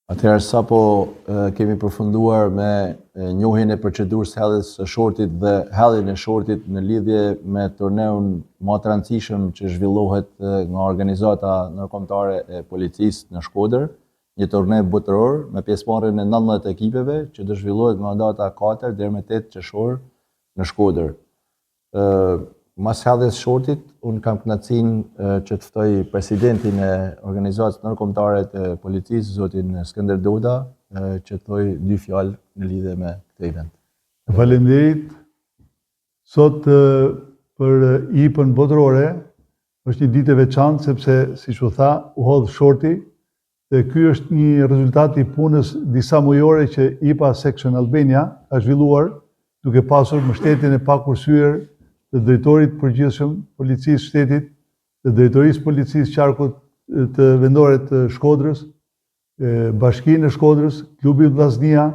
Atëherë sapo kemi përfunduar me njohjen e procedurës hedhjes së shortit dhe hedhjen e shortit në lidhje me turneun më të rëndësishëm që zhvillohet nga organizata ndërkombëtare e policisë në Shkodër, një turne botëror me pjesëmarrjen e 19 ekipeve që do zhvillohet nga data 4 deri më 8 qershor në Shkodër. Mas hedhjes shortit, unë kam kënaqësinë që të ftoj presidentin e organizatës ndërkombëtare të policisë, zotin Skënder Doda, që të thojë dy fjalë në lidhje me këtë event. Faleminderit. Sot për IPën botërore është një ditë e veçantë sepse, siç u tha, u hodh shorti dhe ky është një rezultat i punës disa mujore që IPA Section Albania ka zhvilluar duke pasur mbështetjen e pakursyer të drejtorit përgjithshëm policisë shtetit, të drejtorisë policisë qarkut të vendore të Shkodrës, Bashkinë e Shkodrës, klubi Vllaznia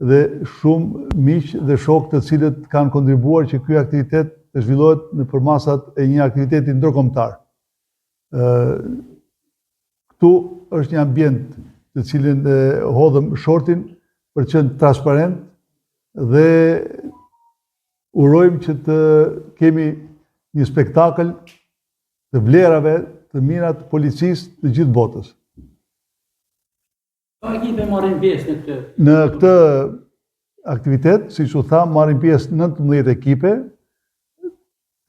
dhe shumë miq dhe shokë të cilët kanë kontribuar që ky aktivitet të zhvillohet nëpër masat e një aktiviteti ndërkombëtar. Këtu është një ambient të cilin hodhëm shortin për të qenë transparent dhe urojmë që të kemi një spektakël të vlerave të mira të policisë të gjithë botës. Sa ekipe marrin pjesë në këtë? Në këtë aktivitet, siç u tha, marrin pjesë 19 ekipe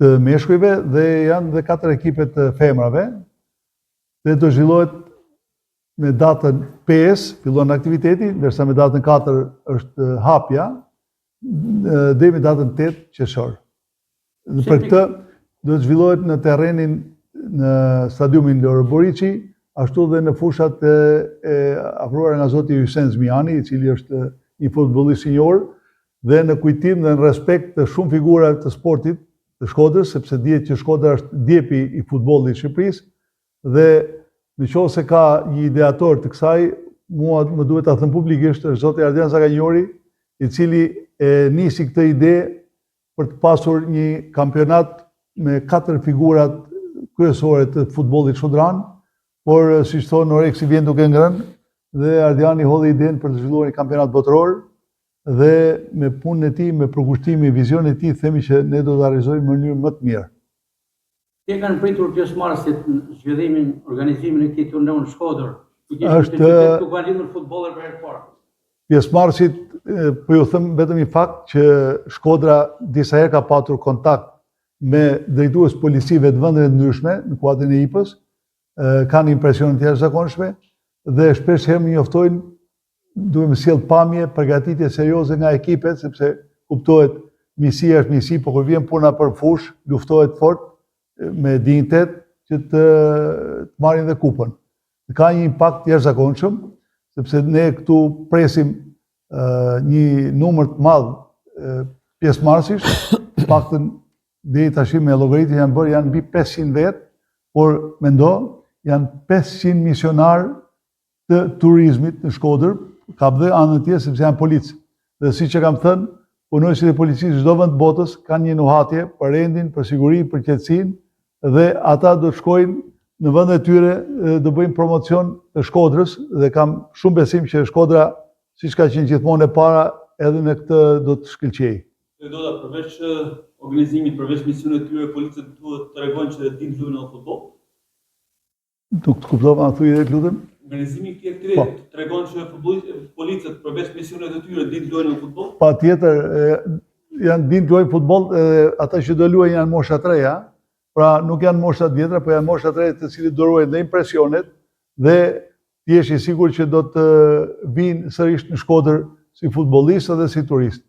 të meshkujve dhe janë dhe 4 ekipe të femrave. Dhe do zhvillohet me datën 5 fillon aktiviteti, ndërsa me datën 4 është hapja, deri me datën 8 qershor. Për këtë do të zhvillohet në terrenin në stadiumin Loro Boriçi, ashtu dhe në fushat e afruara nga zoti Hysen Zmiani, i cili është një futbollist i njohur, dhe në kujtim dhe në respekt të shumë figurave të sportit të Shkodrës, sepse dihet që Shkodra është djepi i futbollit të Shqipërisë, dhe nëse ka një ideator të kësaj, mua më duhet ta them publikisht, është zoti Ardian Zaganjori, i cili nisi këtë ide për të pasur një kampionat me 4 figurat kryesore të futbollit shkodran, por siç thonë Oreksi vjen duke ngrënë dhe Ardiani hodhi idenë për të zhvilluar një kampionat botëror dhe me punën e tij, me përkushtimin e vizionin e tij, themi që ne do ta realizojmë në mënyrë më të mirë. Ti kanë pritur pjesëmarrësit në zhvillimin, organizimin e këtij turneu në Shkodër. Është ku kanë lindur futboller për herë të parë. Pjesëmarrësit, po ju them vetëm një fakt që Shkodra disa herë ka patur kontakt me drejtues policive të vendeve të ndryshme në kuadrin e IPës, kanë impresione të jashtëzakonshme dhe shpesh herë më njoftojnë duke më sjell pamje, përgatitje serioze nga ekipet, sepse kuptohet misia është misi, por kur vjen puna për fush, luftohet fort me dinjitet që të marrin dhe kupën. Ka një impakt të jashtëzakonshëm, sepse ne këtu presim një numër të madh pjesëmarrësish, paktën deri tash me llogaritë janë mbi 500 vet, por mendo janë 500 misionar të turizmit në Shkodër, ka dhe anën tjetër sepse janë policë. Dhe siç e kam thënë, punojësit e policisë çdo vend të botës kanë një nuhatje për rendin, për sigurinë, për qetësinë dhe ata do të shkojnë në vendet e tyre, do bëjmë promocion të Shkodrës dhe kam shumë besim që Shkodra, siç ka qenë gjithmonë e para, edhe në këtë do të shkëlqejë. Doda, përveç organizimit, përveç misionit të tyre, policët duhet të tregojnë që dinë luajnë në futboll? Nuk të kuptova, thuaj edhe lutem. Organizimi i këtij aktiviteti tregon që policët përveç misionit të tyre dinë luajnë në futboll? Patjetër, janë dinë luajnë futboll, ata që do luajnë janë mosha të reja. Pra nuk janë mosha të vjetra, por janë mosha të reja të cilët do ruajnë dhe impresionet dhe ti je i sigurt që do të vinë sërish në Shkodër si futbollistë dhe si turistë.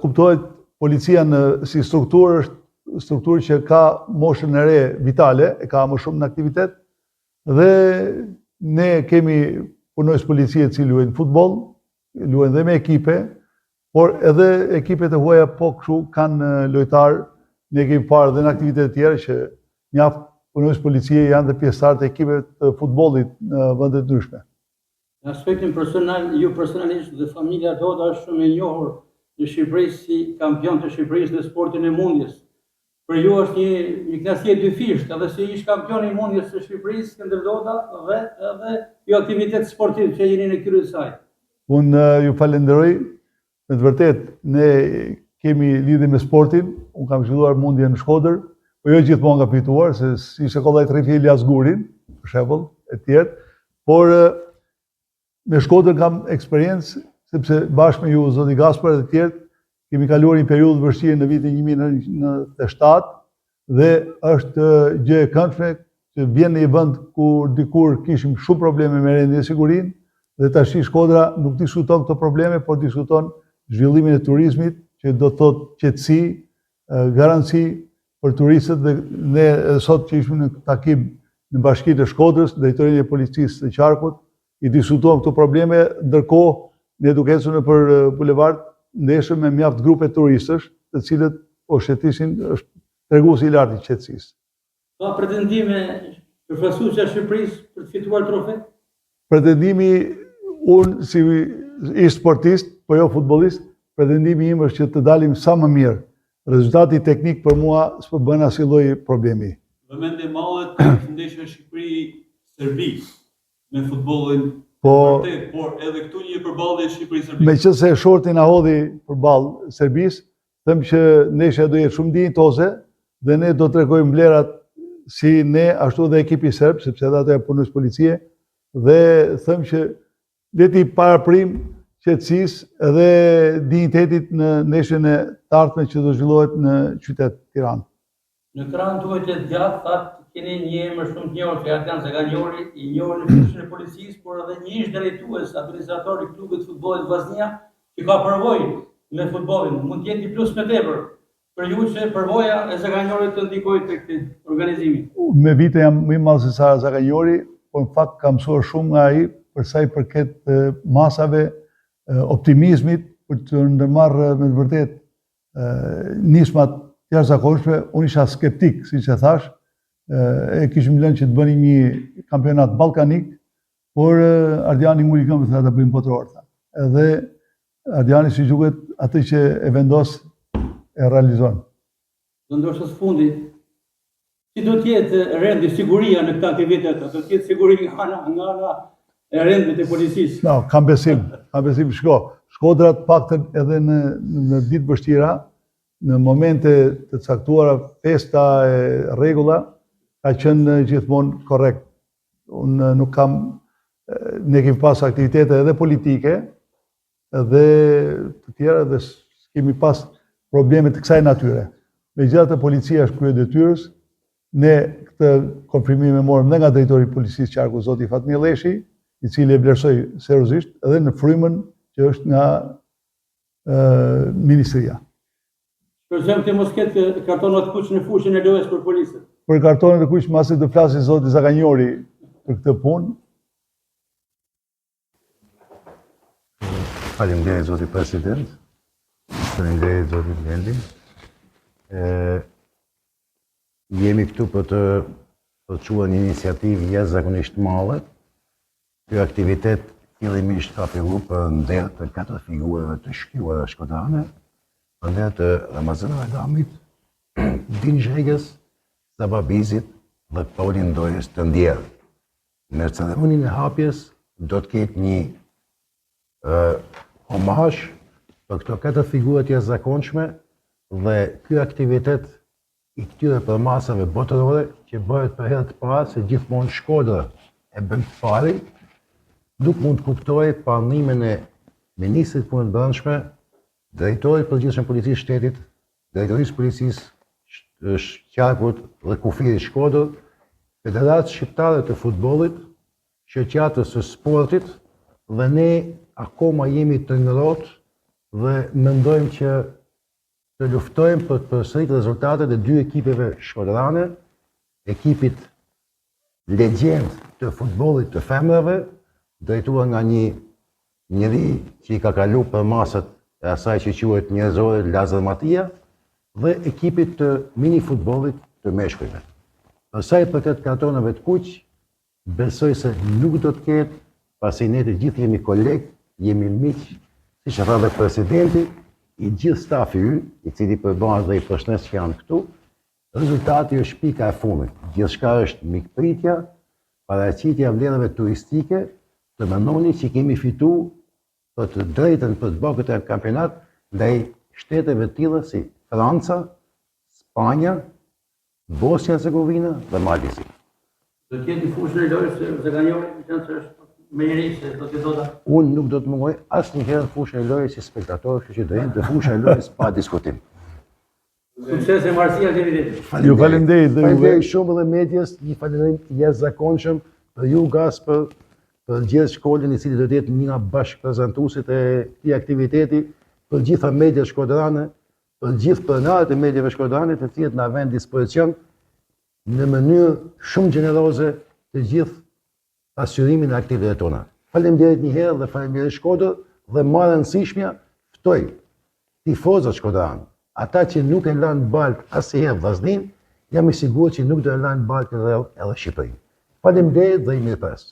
Kuptohet policia si strukturë është strukturë që ka moshën e re vitale, e ka më shumë në aktivitet dhe ne kemi punojës policie që luajnë futboll, luajnë dhe me ekipe, por edhe ekipet e huaja po kështu kanë lojtarë. Ne kemi parë dhe në aktivitetet tjera që mjaft punojës policie janë dhe pjesëtarë të ekipeve të futbollit në vende të ndryshme. Në aspektin personal, ju personalisht dhe familja Doda është shumë e njohur në Shqipëri si kampion të Shqipërisë në sportin e mundjes. për ju është një knasje dyfisht, edhe si ish kampion i mundjes së Shqipërisë, Skënder Dota, dhe edhe jo aktivitet sportiv që jeni në krye të saj. Unë ju falenderoj, me të vërtet, ne kemi lidhje me sportin, unë kam zhvilluar mundje në Shkodër, po jo gjithmonë nga fituar, se si Kollaj Trifi Elias Gurin, për shembull, e tjerë, por me Shkodër kam eksperiencë, sepse bashkë me ju, zoti Gaspar dhe të tjerë, kemi kaluar një periudhë vështirë në vitin 1997 dhe është gjë e këndshme që vjen në një vend ku dikur kishim shumë probleme me rendin e sigurinë dhe tash Shkodra nuk diskuton këto probleme, por diskuton zhvillimin e turizmit, që do të thotë qetësi, garanci për turistët dhe ne sot që ishim në takim në Bashkinë e Shkodrës, drejtorinë e policisë së Qarkut, i diskutuam këto probleme, ndërkohë ne duke ecur nëpër bulevard ndeshëm me mjaft grupe turistësh, të cilët po shëtisin është treguesi i lartë i qetësisë. Ka pretendime përfaqësuesja e Shqipërisë për të fituar trofe? Pretendimi, unë si ish sportist, po jo futbollist, pretendimi im është që të dalim sa më mirë. Rezultati teknik për mua s'po bën asnjë lloj problemi. Vëmendje madhe ndeshja Shqipëri-Serbi me futbollin. Por edhe këtu një përballje Shqipëri-Serbi. Meqense shorti na hodhi përballë Serbisë, them që ndeshja do jetë shumë dinjitoze dhe ne do të tregojmë vlerat si ne ashtu dhe ekipi serb, sepse edhe ato janë punës policie, dhe them që le të paraprim qetësisë dhe dinjitetit në ndeshjen e të ardhmen që do zhvillohet në qytet Tiranë. Në Tiranë duhet të gjatë, thatë keni një emër shumë të njohur, që Ardian Zaganjori, i njohur në fushën e policisë, por edhe një ish drejtues, administrator i klubit futbollit Vllaznia, që ka përvojë me futbollin. Mund të jetë një plus me tepër për ju që përvoja e Zaganjorit të ndikojë tek organizimi. Me vite jam më i madh se sa Zaganjori, por në fakt kam mësuar shumë nga ai për sa i përket masave, optimizmit për të ndërmarrë me të vërtet nismat jashtëzakonshme. Unë isha skeptik, siç e thash, e kishim lënë që të bëni një kampionat ballkanik, por Ardiani nguli këmbën dhe ta bëjmë botror. Edhe Ardiani si duket atë që e vendos e realizon. Do ndoshta së fundi, si do të jetë rendi, siguria në këtë aktivitet, do të jetë siguri nga ana e rendit e policisë? No, kam besim, shko. Shkodra të paktën edhe në ditë vështira, në momente të caktuara, festa e rregulla, ka qenë gjithmonë korrekt. Unë nuk kam, ne kemi pas aktivitete edhe politike, edhe të tjera, dhe kemi pas probleme të kësaj natyre. Megjithatë, policia është krye detyrës, ne këtë konfirmim e morëm nga drejtori i policisë Qarku, zoti Fatmir Leshi, i cili e vlerësoi seriozisht, edhe në frymën që është nga ministria. Shpresojmë të mos ketë kartona të kuq në fushën e lojës për policët. Për kartonet e kuq masi do flasi zoti Zaganjori për këtë punë. Faleminderit zoti president. Faleminderit zoti Blendi. Jemi këtu për të përquar një iniciativë jashtëzakonisht madhe. Ky aktivitet fillimisht ka filluar për nder të 4 figurave të shkruara shkodane, për nder të Ramazan Adamit, Din Zhegës, Sababizit dhe Paulin Dojës të ndjerë. Në ceremoninë e hapjes do të ketë një homazh për këto 4 figura të jashtëzakonshme dhe ky aktivitet i këtyre përmasave botërore që bëhet për herë të parë se gjithmonë Shkodra e bën fare, nuk mund të kuptojë prandimin e Ministrit të Punëve të Brendshme, Drejtorit Përgjithshëm Policisë Shtetit, Drejtorisë Policisë Qarkut dhe Kufirit Shkodër, Federatës Shqiptare të Futbollit, Shoqatës së Sportit, dhe ne akoma jemi të ngrohtë dhe mendojmë që të luftojmë për të përsëritur rezultatet e 2 ekipeve shkodrane, ekipit legjend të futbollit të femrave, drejtuar nga një njeri që i ka kalu për masat e asaj që quhet njerëzore Lazar Matia, dhe ekipit të mini futbollit të meshkujve. Për sa i përket kartonave të kuq, besoj se nuk do të ketë, pasi ne të gjithë jemi kolegë, jemi miq, siç e tha dhe presidenti, i gjithë stafi ynë, i cili përbën dhe i përshëndes që janë këtu, Rezultati është pika e fundit. Gjithçka është mikpritja, paraqitja vlerave turistike, të mendoni që kemi fituar për të drejtën për të bërë këtë kampionat ndaj shteteve të tilla si Franca, Spanja, Bosnia-Hercegovina dhe Malezi. Do të jetë në fushën e lojës se Zaganjori që është me njëri se do të thotë. Unë nuk do të mungoj asnjëherë në fushën e lojës si spektator, kështu që do jetë në fushën e lojës pa diskutim. Sukses e marrësia aktivitetit. Ju faleminderit dhe juve. Faleminderit shumë edhe medias, një falënderim të jashtëzakonshëm për ju Gasper, për gjithë shkollën i cili do të jetë një nga bashkëprezantuesit e këtij aktiviteti, për gjitha mediat shkodrane, për gjithë pronarët e mediave shkodrane, të cilët na vënë dispozicion në mënyrë shumë gjeneroze të gjithë pasqyrimin e aktivitetit tona. Faleminderit një herë dhe faleminderit Shkodër dhe më e rëndësishmja ftoj tifozat shkodranë, ata që nuk e lanë baltë asnjëherë Vllaznin, jam i sigurt që nuk do e lanë baltë edhe Shqipërinë. Faleminderit dhe i mirëpres.